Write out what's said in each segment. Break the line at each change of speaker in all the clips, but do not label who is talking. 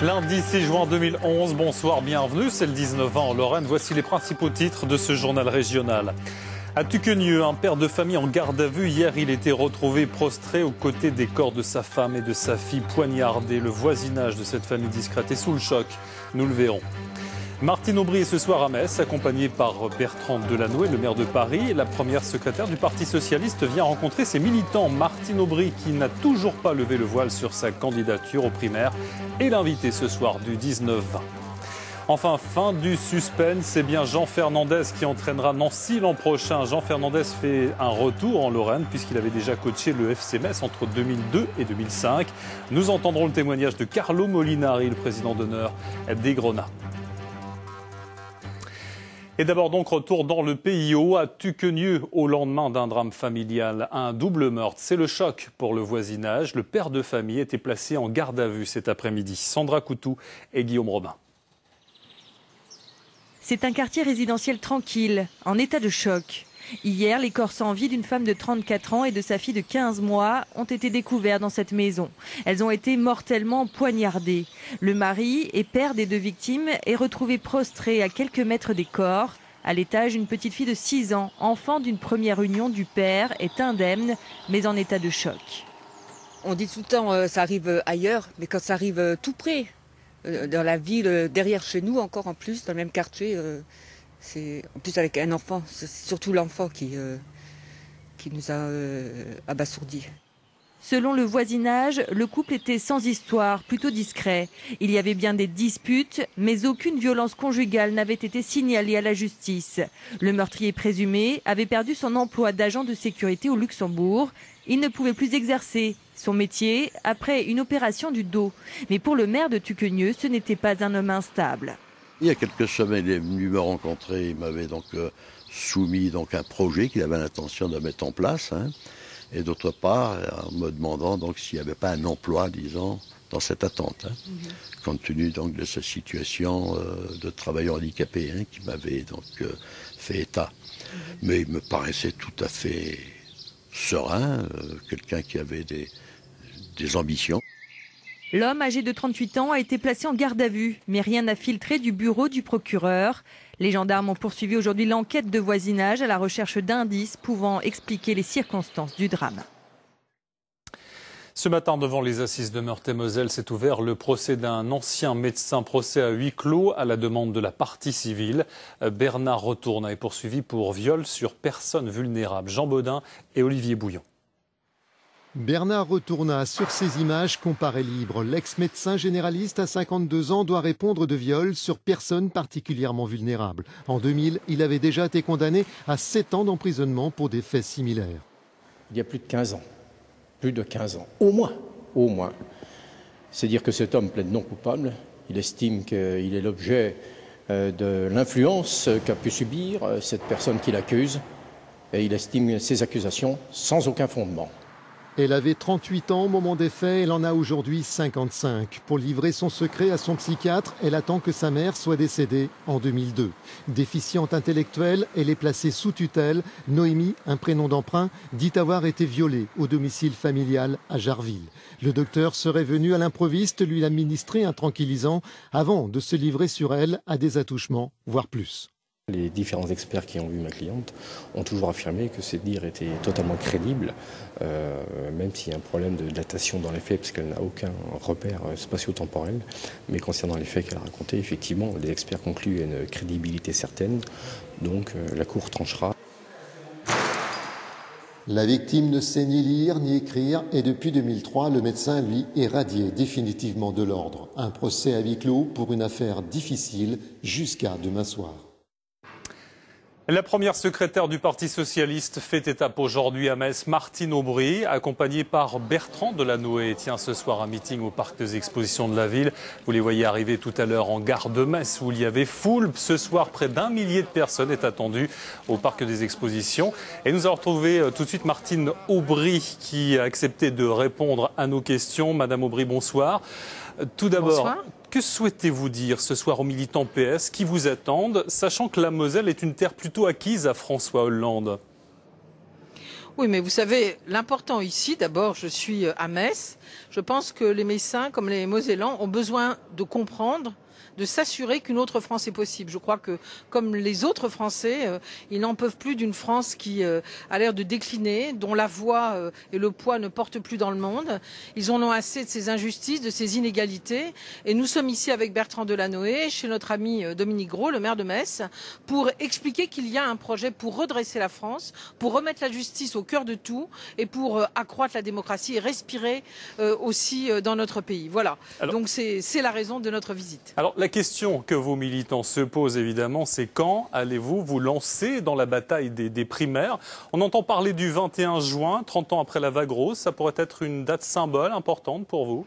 Lundi 6 juin 2011, bonsoir, bienvenue, c'est le 19 ans en Lorraine. Voici les principaux titres de ce journal régional. À Tuquenieux, un père de famille en garde à vue. Hier, il était retrouvé prostré aux côtés des corps de sa femme et de sa fille poignardés. Le voisinage de cette famille discrète est sous le choc. Nous le verrons. Martine Aubry est ce soir à Metz, accompagnée par Bertrand Delanoë, le maire de Paris. La première secrétaire du Parti socialiste vient rencontrer ses militants. Martine Aubry, qui n'a toujours pas levé le voile sur sa candidature aux primaires, est l'invité ce soir du 19-20. Enfin, fin du suspense, c'est bien Jean Fernandez qui entraînera Nancy l'an prochain. Jean Fernandez fait un retour en Lorraine puisqu'il avait déjà coaché le FC Metz entre 2002 et 2005. Nous entendrons le témoignage de Carlo Molinari, le président d'honneur des Grenats. Et d'abord donc retour dans le PIO à Tuquenieux au lendemain d'un drame familial. Un double meurtre, c'est le choc pour le voisinage. Le père de famille était placé en garde à vue cet après-midi. Sandra Coutou et Guillaume Robin.
C'est un quartier résidentiel tranquille, en état de choc. Hier, les corps sans vie d'une femme de 34 ans et de sa fille de 15 mois ont été découverts dans cette maison. Elles ont été mortellement poignardées. Le mari et père des deux victimes est retrouvé prostré à quelques mètres des corps. À l'étage, une petite fille de 6 ans, enfant d'une première union du père, est indemne, mais en état de choc.
On dit tout le temps ça arrive ailleurs, mais quand ça arrive tout près, dans la ville, derrière chez nous encore en plus, dans le même quartier, c'est en plus avec un enfant, c'est surtout l'enfant qui nous a abasourdis.
Selon le voisinage, le couple était sans histoire, plutôt discret. Il y avait bien des disputes, mais aucune violence conjugale n'avait été signalée à la justice. Le meurtrier présumé avait perdu son emploi d'agent de sécurité au Luxembourg. Il ne pouvait plus exercer son métier après une opération du dos. Mais pour le maire de Tuquenieux, ce n'était pas un homme instable.
Il y a quelques semaines, il est venu me rencontrer. Il m'avait donc soumis un projet qu'il avait l'intention de mettre en place. Et d'autre part, en me demandant donc s'il n'y avait pas un emploi, disons, dans cette attente. Compte tenu donc de sa situation de travailleur handicapé qui m'avait donc fait état. Mais il me paraissait tout à fait serein, quelqu'un qui avait des ambitions.
L'homme âgé de 38 ans a été placé en garde à vue, mais rien n'a filtré du bureau du procureur. Les gendarmes ont poursuivi aujourd'hui l'enquête de voisinage à la recherche d'indices pouvant expliquer les circonstances du drame.
Ce matin, devant les assises de Meurthe-et-Moselle, s'est ouvert le procès d'un ancien médecin, procès à huis clos à la demande de la partie civile. Bernard Retourna est poursuivi pour viol sur personne vulnérable. Jean Baudin et Olivier Bouillon.
Bernard Retourna, sur ces images, comparé libre. L'ex-médecin généraliste à 52 ans doit répondre de viol sur personne particulièrement vulnérable. En 2000, il avait déjà été condamné à 7 ans d'emprisonnement pour des faits similaires.
Il y a plus de 15 ans. Plus de 15 ans. Au moins. Au moins. C'est dire que cet homme plaide non coupable. Il estime qu'il est l'objet de l'influence qu'a pu subir cette personne qui l'accuse. Et il estime ces accusations sans aucun fondement.
Elle avait 38 ans au moment des faits, elle en a aujourd'hui 55. Pour livrer son secret à son psychiatre, elle attend que sa mère soit décédée en 2002. Déficiente intellectuelle, elle est placée sous tutelle. Noémie, un prénom d'emprunt, dit avoir été violée au domicile familial à Jarville. Le docteur serait venu à l'improviste lui administrer un tranquillisant avant de se livrer sur elle à des attouchements, voire plus.
Les différents experts qui ont vu ma cliente ont toujours affirmé que ces dires étaient totalement crédibles, même s'il y a un problème de datation dans les faits, parce qu'elle n'a aucun repère spatio-temporel. Mais concernant les faits qu'elle a racontés, effectivement, les experts concluent à une crédibilité certaine, donc la Cour tranchera.
La victime ne sait ni lire ni écrire et depuis 2003, le médecin, lui, est radié définitivement de l'ordre. Un procès à huis clos pour une affaire difficile jusqu'à demain soir.
La première secrétaire du Parti socialiste fait étape aujourd'hui à Metz. Martine Aubry, accompagnée par Bertrand Delanoë, tient ce soir un meeting au parc des expositions de la ville. Vous les voyez arriver tout à l'heure en gare de Metz où il y avait foule. Ce soir, près d'1 millier de personnes est attendu au parc des expositions. Et nous allons retrouver tout de suite Martine Aubry qui a accepté de répondre à nos questions. Madame Aubry, bonsoir. Tout d'abord, que souhaitez-vous dire ce soir aux militants PS qui vous attendent, sachant que la Moselle est une terre plutôt acquise à François Hollande ?
Oui, mais vous savez, l'important ici, d'abord, je suis à Metz. Je pense que les Messins, comme les Mosellans, ont besoin de comprendre, de s'assurer qu'une autre France est possible. Je crois que, comme les autres Français, ils n'en peuvent plus d'une France qui a l'air de décliner, dont la voix et le poids ne portent plus dans le monde. Ils en ont assez de ces injustices, de ces inégalités. Et nous sommes ici avec Bertrand Delanoë, chez notre ami Dominique Gros, le maire de Metz, pour expliquer qu'il y a un projet pour redresser la France, pour remettre la justice au cœur de tout et pour accroître la démocratie et respirer aussi dans notre pays. Voilà. Alors, donc c'est la raison de notre visite.
Alors la question que vos militants se posent évidemment, c'est quand allez-vous vous lancer dans la bataille des primaires? On entend parler du 21 juin, 30 ans après la vague rose. Ça pourrait être une date symbole importante pour vous?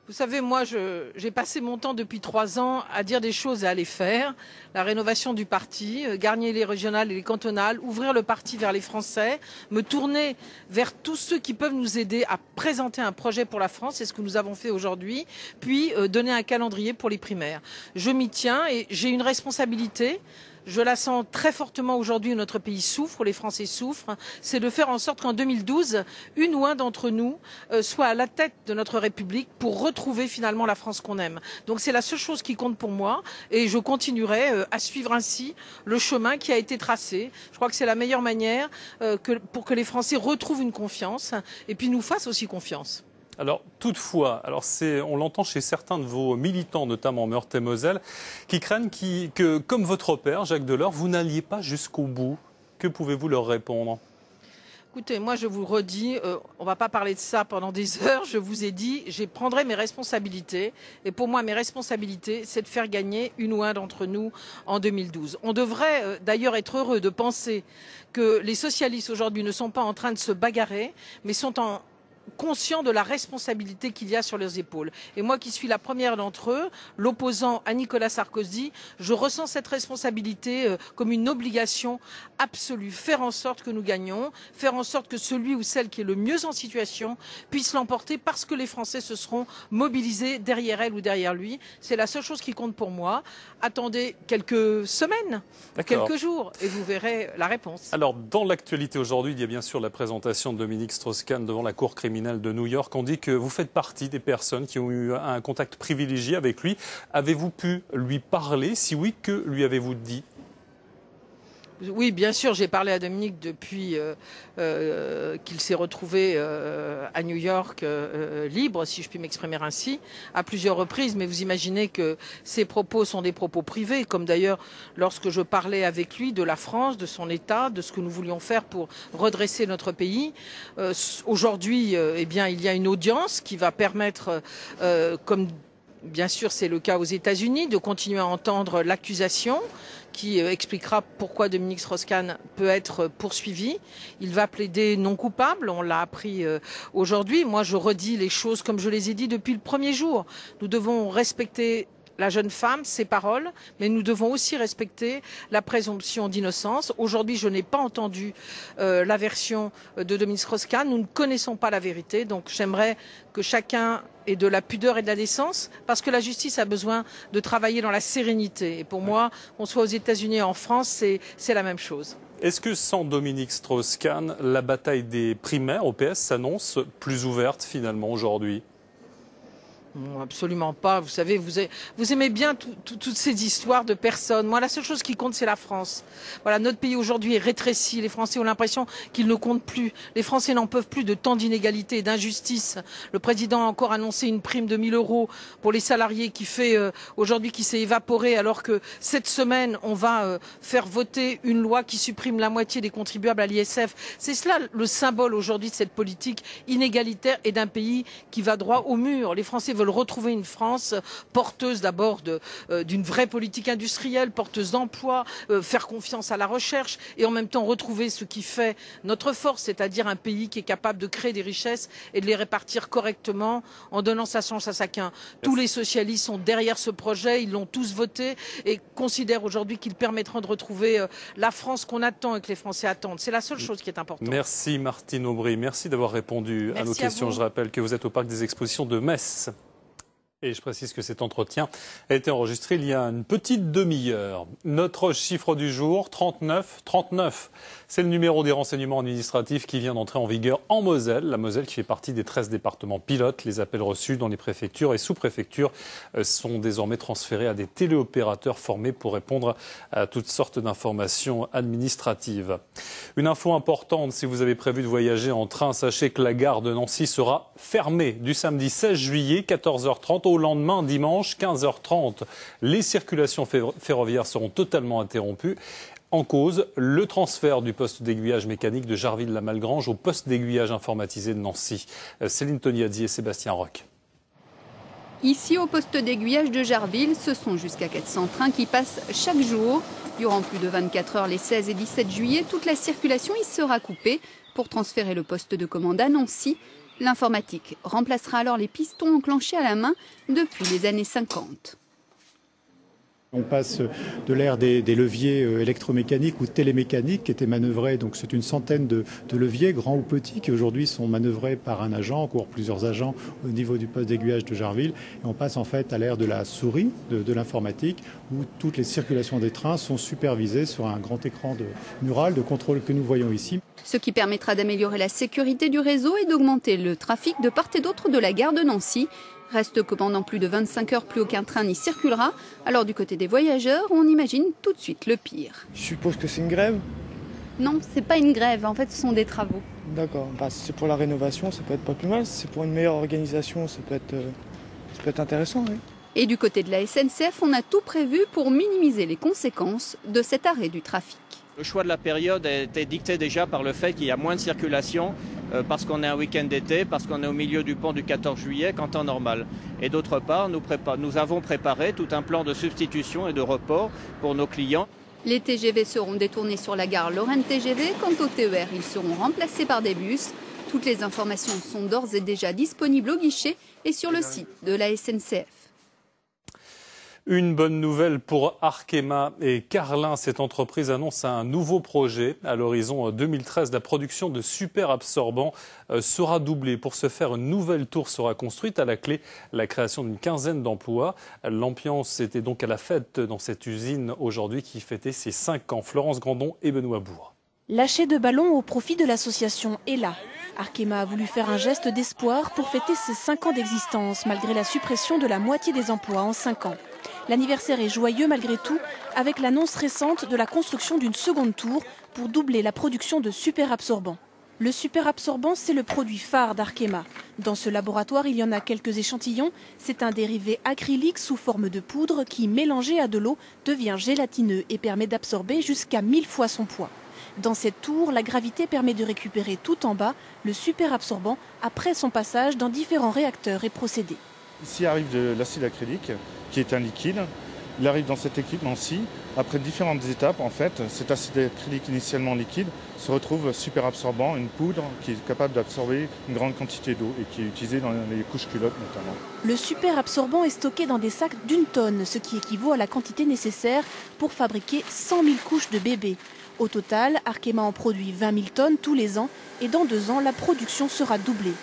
Vous savez, moi, j'ai passé mon temps depuis 3 ans à dire des choses et à les faire. La rénovation du parti, gagner les régionales et les cantonales, ouvrir le parti vers les Français, me tourner vers tous ceux qui peuvent nous aider à présenter un projet pour la France, c'est ce que nous avons fait aujourd'hui, puis donner un calendrier pour les primaires. Je m'y tiens et j'ai une responsabilité. Je la sens très fortement aujourd'hui où notre pays souffre, où les Français souffrent, c'est de faire en sorte qu'en 2012, une ou un d'entre nous soit à la tête de notre République pour retrouver finalement la France qu'on aime. Donc c'est la seule chose qui compte pour moi et je continuerai à suivre ainsi le chemin qui a été tracé. Je crois que c'est la meilleure manière pour que les Français retrouvent une confiance et puis nous fassent aussi confiance.
Alors, toutefois, on l'entend chez certains de vos militants, notamment en Meurthe-et-Moselle, qui craignent que, comme votre père, Jacques Delors, vous n'alliez pas jusqu'au bout. Que pouvez-vous leur répondre?
Écoutez, moi je vous redis, on ne va pas parler de ça pendant des heures. Je vous ai dit, je prendrai mes responsabilités. Et pour moi, mes responsabilités, c'est de faire gagner une ou un d'entre nous en 2012. On devrait d'ailleurs être heureux de penser que les socialistes aujourd'hui ne sont pas en train de se bagarrer, mais sont conscients de la responsabilité qu'il y a sur leurs épaules. Et moi qui suis la première d'entre eux, l'opposant à Nicolas Sarkozy, je ressens cette responsabilité comme une obligation absolue. Faire en sorte que nous gagnions, faire en sorte que celui ou celle qui est le mieux en situation puisse l'emporter parce que les Français se seront mobilisés derrière elle ou derrière lui. C'est la seule chose qui compte pour moi. Attendez quelques semaines, quelques jours, et vous verrez la réponse.
Alors, dans l'actualité aujourd'hui, il y a bien sûr la présentation de Dominique Strauss-Kahn devant la Cour criminelle de New York. On dit que vous faites partie des personnes qui ont eu un contact privilégié avec lui. Avez-vous pu lui parler? Si oui, que lui avez-vous dit?
Oui, bien sûr, j'ai parlé à Dominique depuis qu'il s'est retrouvé à New York libre, si je puis m'exprimer ainsi, à plusieurs reprises. Mais vous imaginez que ses propos sont des propos privés, comme d'ailleurs lorsque je parlais avec lui de la France, de son État, de ce que nous voulions faire pour redresser notre pays. Aujourd'hui, eh bien, il y a une audience qui va permettre, comme bien sûr c'est le cas aux États-Unis, de continuer à entendre l'accusation qui expliquera pourquoi Dominique Strauss-Kahn peut être poursuivi. Il va plaider non coupable, on l'a appris aujourd'hui. Moi, je redis les choses comme je les ai dit depuis le premier jour. Nous devons respecter la jeune femme, ses paroles, mais nous devons aussi respecter la présomption d'innocence. Aujourd'hui, je n'ai pas entendu la version de Dominique Strauss-Kahn. Nous ne connaissons pas la vérité, donc j'aimerais que chacun ait de la pudeur et de la décence, parce que la justice a besoin de travailler dans la sérénité. Et pour moi, qu'on soit aux États-Unis et en France, c'est la même chose.
Est-ce que sans Dominique Strauss-Kahn, la bataille des primaires au PS s'annonce plus ouverte finalement aujourd'hui?
Non, absolument pas. Vous savez, vous aimez bien toutes ces histoires de personnes. Moi, la seule chose qui compte, c'est la France. Voilà, notre pays aujourd'hui est rétréci. Les Français ont l'impression qu'il ne compte plus. Les Français n'en peuvent plus de tant d'inégalités et d'injustices. Le président a encore annoncé une prime de 1 000 € pour les salariés qui fait aujourd'hui qui s'est évaporée, alors que cette semaine, on va faire voter une loi qui supprime la moitié des contribuables à l'ISF. C'est cela le symbole aujourd'hui de cette politique inégalitaire et d'un pays qui va droit au mur. Les Français veulent retrouver une France porteuse d'abord d'une vraie politique industrielle, porteuse d'emplois, faire confiance à la recherche et en même temps retrouver ce qui fait notre force, c'est-à-dire un pays qui est capable de créer des richesses et de les répartir correctement en donnant sa chance à chacun. Tous les socialistes sont derrière ce projet, ils l'ont tous voté et considèrent aujourd'hui qu'ils permettront de retrouver la France qu'on attend et que les Français attendent. C'est la seule chose qui est importante.
Merci Martine Aubry, merci d'avoir répondu à nos questions. Je rappelle que vous êtes au Parc des Expositions de Metz. Et je précise que cet entretien a été enregistré il y a une petite demi-heure. Notre chiffre du jour, 39. 39, c'est le numéro des renseignements administratifs qui vient d'entrer en vigueur en Moselle. La Moselle qui fait partie des 13 départements pilotes. Les appels reçus dans les préfectures et sous-préfectures sont désormais transférés à des téléopérateurs formés pour répondre à toutes sortes d'informations administratives. Une info importante, si vous avez prévu de voyager en train, sachez que la gare de Nancy sera fermée du samedi 16 juillet, 14h30 au lendemain, dimanche, 15h30. Les circulations ferroviaires seront totalement interrompues. En cause, le transfert du poste d'aiguillage mécanique de Jarville-la-Malgrange au poste d'aiguillage informatisé de Nancy. Céline Toniadi et Sébastien Roch.
Ici, au poste d'aiguillage de Jarville, ce sont jusqu'à 400 trains qui passent chaque jour. Durant plus de 24 heures les 16 et 17 juillet, toute la circulation y sera coupée pour transférer le poste de commande à Nancy. L'informatique remplacera alors les pistons enclenchés à la main depuis les années 50.
On passe de l'ère des leviers électromécaniques ou télémécaniques qui étaient manœuvrés, donc c'est une centaine de leviers, grands ou petits, qui aujourd'hui sont manœuvrés par un agent, encore plusieurs agents au niveau du poste d'aiguillage de Jarville. Et on passe en fait à l'ère de la souris, de l'informatique, où toutes les circulations des trains sont supervisées sur un grand écran mural de contrôle que nous voyons ici.
Ce qui permettra d'améliorer la sécurité du réseau et d'augmenter le trafic de part et d'autre de la gare de Nancy. Reste que pendant plus de 25 heures, plus aucun train n'y circulera. Alors du côté des voyageurs, on imagine tout de suite le pire.
Je suppose que c'est une grève?
Non, c'est pas une grève, en fait ce sont des travaux.
D'accord, c'est pour la rénovation, ça peut être pas plus mal. Si c'est pour une meilleure organisation, ça peut être intéressant. Oui.
Et du côté de la SNCF, on a tout prévu pour minimiser les conséquences de cet arrêt du trafic.
Le choix de la période a été dicté déjà par le fait qu'il y a moins de circulation parce qu'on est un week-end d'été, parce qu'on est au milieu du pont du 14 juillet qu'en temps normal. Et d'autre part, nous avons préparé tout un plan de substitution et de report pour nos clients.
Les TGV seront détournés sur la gare Lorraine TGV. Quant aux TER, ils seront remplacés par des bus. Toutes les informations sont d'ores et déjà disponibles au guichet et sur le site de la SNCF.
Une bonne nouvelle pour Arkema et Carlin. Cette entreprise annonce un nouveau projet. À l'horizon 2013, la production de super absorbants sera doublée. Pour ce faire, une nouvelle tour sera construite. À la clé, la création d'une quinzaine d'emplois. L'ambiance était donc à la fête dans cette usine aujourd'hui qui fêtait ses 5 ans. Florence Grandon et Benoît Bourg.
Lâcher de ballons au profit de l'association Ella. Arkema a voulu faire un geste d'espoir pour fêter ses 5 ans d'existence, malgré la suppression de la moitié des emplois en 5 ans. L'anniversaire est joyeux malgré tout, avec l'annonce récente de la construction d'une seconde tour pour doubler la production de superabsorbants. Le superabsorbant, c'est le produit phare d'Arkema. Dans ce laboratoire, il y en a quelques échantillons. C'est un dérivé acrylique sous forme de poudre qui, mélangé à de l'eau, devient gélatineux et permet d'absorber jusqu'à 1000 fois son poids. Dans cette tour, la gravité permet de récupérer tout en bas le superabsorbant après son passage dans différents réacteurs et procédés.
Ici arrive de l'acide acrylique, qui est un liquide. Il arrive dans cet équipement-ci. Après différentes étapes, en fait, cet acide acrylique initialement liquide se retrouve super absorbant, une poudre qui est capable d'absorber une grande quantité d'eau et qui est utilisée dans les couches culottes notamment.
Le super absorbant est stocké dans des sacs d'1 tonne, ce qui équivaut à la quantité nécessaire pour fabriquer 100 000 couches de bébés. Au total, Arkema en produit 20 000 tonnes tous les ans et dans 2 ans, la production sera doublée.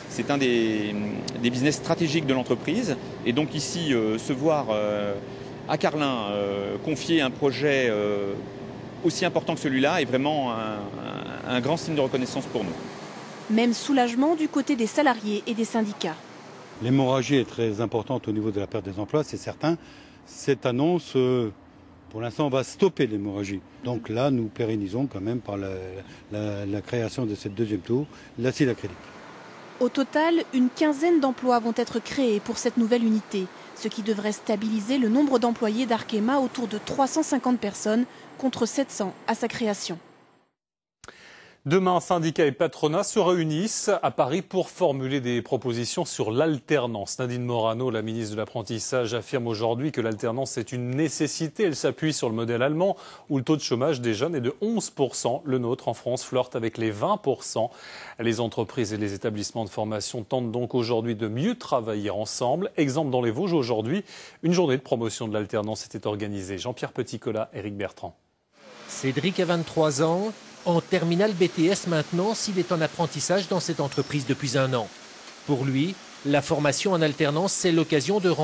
C'est un des business stratégiques de l'entreprise et donc ici, se voir à Carlin confier un projet aussi important que celui-là est vraiment un grand signe de reconnaissance pour nous.
Même soulagement du côté des salariés et des syndicats.
L'hémorragie est très importante au niveau de la perte des emplois, c'est certain. Cette annonce, pour l'instant, on va stopper l'hémorragie. Donc là, nous pérennisons quand même par la création de cette deuxième tour, l'acide acrylique.
Au total, une quinzaine d'emplois vont être créés pour cette nouvelle unité, ce qui devrait stabiliser le nombre d'employés d'Arkema autour de 350 personnes contre 700 à sa création.
Demain, syndicats et patronat se réunissent à Paris pour formuler des propositions sur l'alternance. Nadine Morano, la ministre de l'Apprentissage, affirme aujourd'hui que l'alternance est une nécessité. Elle s'appuie sur le modèle allemand où le taux de chômage des jeunes est de 11%. Le nôtre en France flirte avec les 20%. Les entreprises et les établissements de formation tentent donc aujourd'hui de mieux travailler ensemble. Exemple dans les Vosges aujourd'hui, une journée de promotion de l'alternance était organisée. Jean-Pierre Petit-Colas, Éric Bertrand.
Cédric a 23 ans. En terminale BTS maintenant, s'il est en apprentissage dans cette entreprise depuis 1 an. Pour lui, La formation en alternance, c'est l'occasion de rentrer